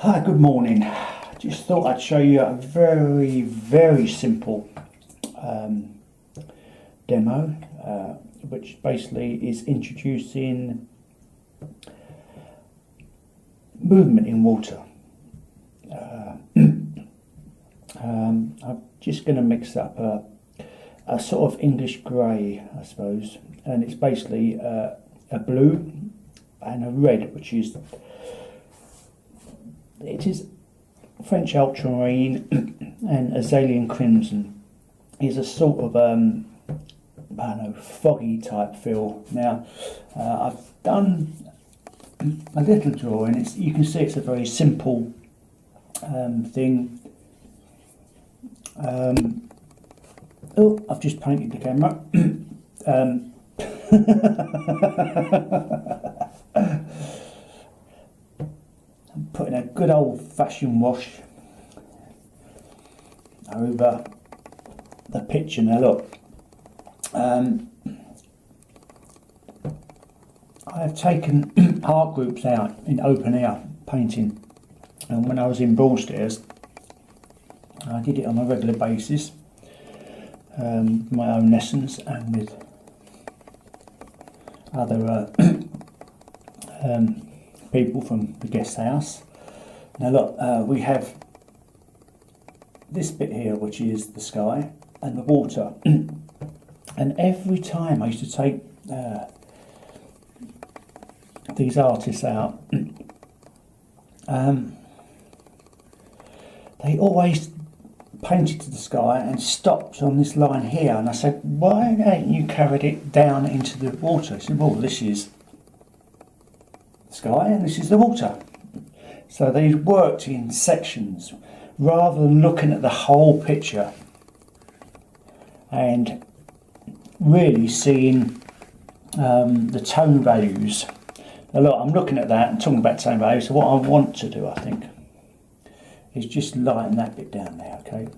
Hi, good morning. Just thought I'd show you a very simple demo, which basically is introducing movement in water. I'm just going to mix up a sort of English grey, I suppose, and it's basically a blue and a red, which is French ultramarine and azalean crimson is a sort of I don't know, foggy type feel. Now I've done a little drawing. You can see it's a very simple thing. Oh, I've just painted the camera. I'm putting a good old-fashioned wash over the picture. Now look, I have taken art groups out in open air painting, and when I was in Broadstairs I did it on a regular basis, my own lessons and with other people from the guest house. Now look, we have this bit here, which is the sky and the water, and every time I used to take these artists out, they always painted to the sky and stopped on this line here, and I said, why haven't you carried it down into the water? He said, well, this is the sky and this is the water. So they worked in sections rather than looking at the whole picture and really seeing the tone values. Now look, I'm looking at that and talking about tone values, so what I want to do, I think, is just lighten that bit down there, okay?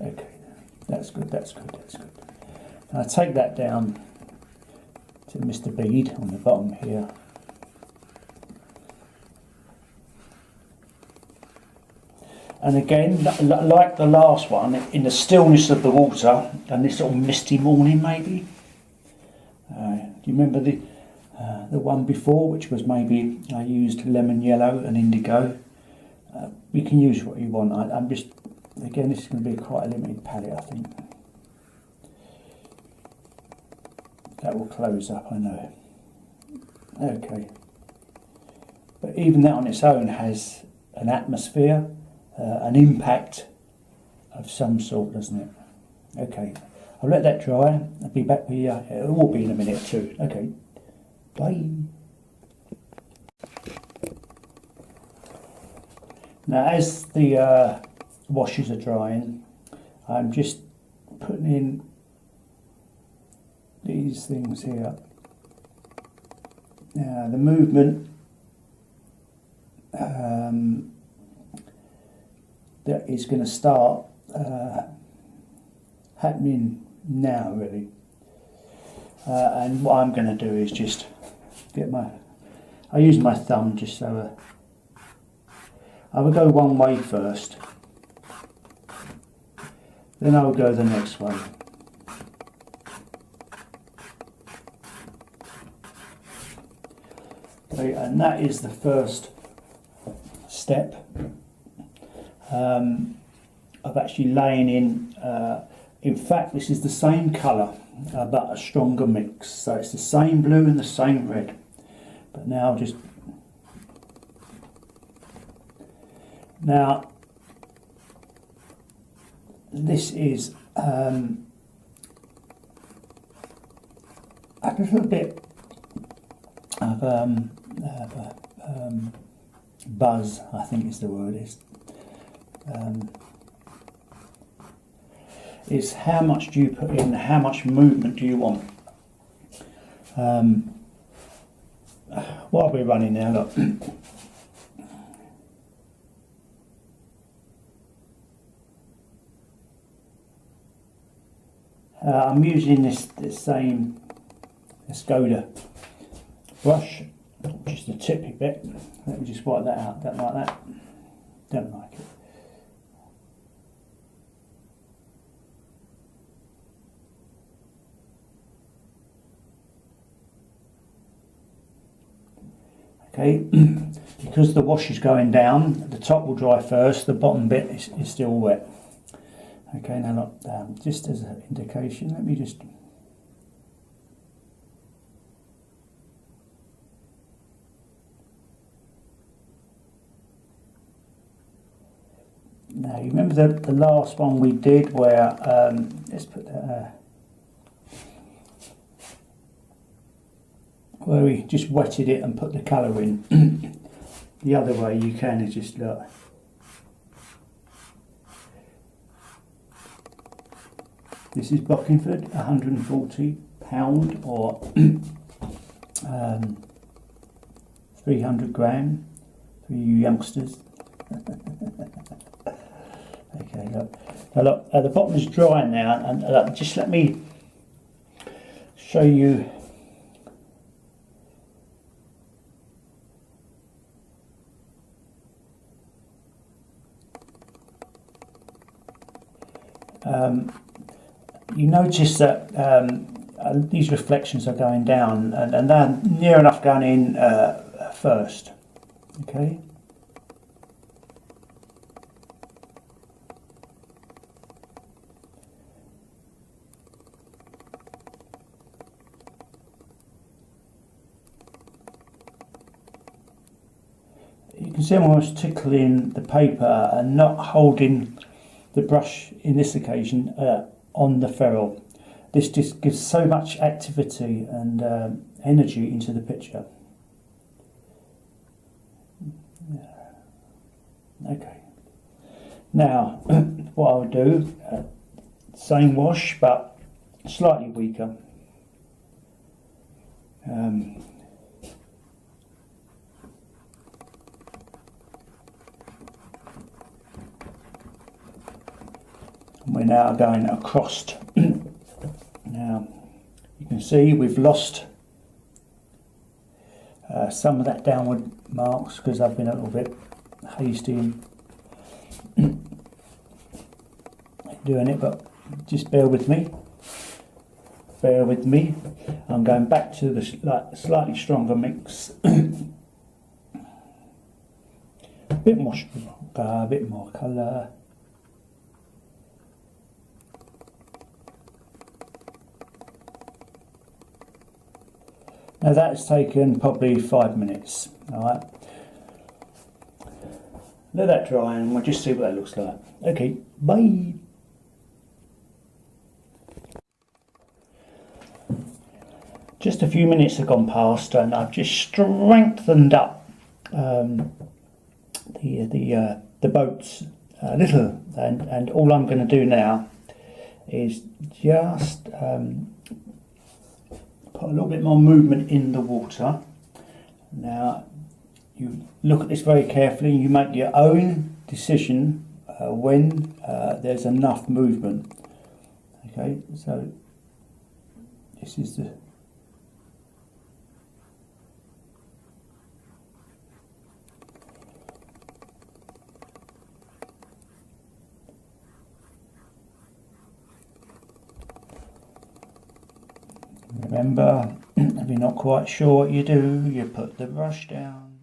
Okay, that's good, that's good, that's good. And I take that down to Mr. Bead on the bottom here. And again, like the last one, in the stillness of the water and this sort of misty morning maybe. Do you remember the one before, which was maybe I used lemon yellow and indigo? You can use what you want. I'm just, again, this is going to be quite a limited palette, I think. That will close up, I know. Okay. But even that on its own has an atmosphere, an impact of some sort, doesn't it? Okay. I'll let that dry. I'll be back with you. It will be in a minute or two. Okay. Bye. Now, as the washes are drying, I'm just putting in these things here. Now, the movement that is going to start happening now, really. And what I'm going to do is just get I use my thumb just so I will go one way first, then I will go the next way. Okay, and that is the first step of actually laying in fact, this is the same colour, but a stronger mix. So it's the same blue and the same red. But now this is a little bit of buzz, I think is the word. Is how much do you put in, how much movement do you want? While we're running now, look. I'm using this same Skoda brush just the tippy bit. Let me just wipe that out. Don't like that. Don't like it. Okay, because the wash is going down, the top will dry first, the bottom bit is still wet. Okay, now look, just as an indication, let me just... Now, you remember the last one we did where, let's put that... where we just wetted it and put the colour in. The other way you can is just look. This is Buckingford, £140 or 300 gram for you youngsters. Okay, look. Now look, the bottom is dry now, and just let me show you. You notice that these reflections are going down, and they're near enough going in first. Okay. You can see I'm almost tickling the paper and not holding the brush in this occasion on the ferrule. This just gives so much activity and energy into the picture. Okay. Now, what I'll do, same wash but slightly weaker. We're now going across. Now you can see we've lost some of that downward marks because I've been a little bit hasty in doing it, but just bear with me. Bear with me. I'm going back to the slightly stronger mix. A bit more colour. Now that's taken probably 5 minutes, alright. Let that dry and we'll just see what that looks like. Okay, bye! Just a few minutes have gone past and I've just strengthened up the boats a little, and all I'm going to do now is just put a little bit more movement in the water. Now you look at this very carefully, you make your own decision when there's enough movement. Okay, so this is the remember, if you're not quite sure what you do, you put the brush down.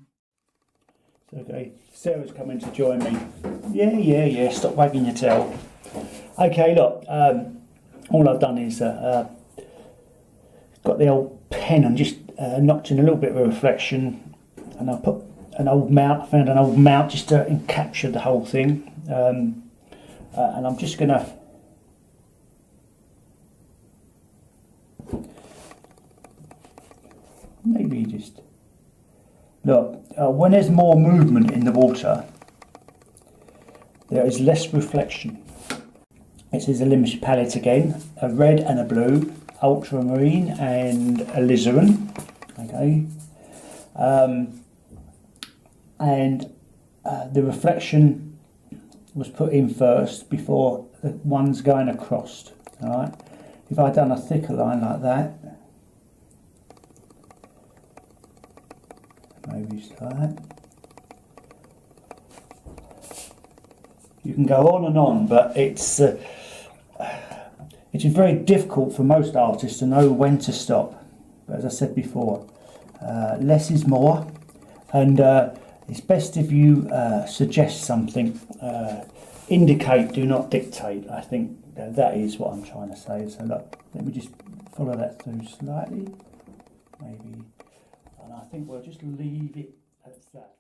Okay, Sarah's coming to join me. Yeah, stop wagging your tail. Okay, look, all I've done is got the old pen and just knocked in a little bit of a reflection, and I put an old mount, I found an old mount just to capture the whole thing, and I'm just going to maybe just look, when there's more movement in the water there is less reflection. This is a limited palette again, a red and a blue, ultramarine and alizarin. Okay, and the reflection was put in first before the one's going across. Alright, if I'd done a thicker line like that, reduce, alright? You can go on and on, but it's very difficult for most artists to know when to stop. But as I said before, less is more, and it's best if you suggest something. Indicate, do not dictate. I think that is what I'm trying to say. So look, let me just follow that through slightly, maybe, and I think we'll just leave it at that.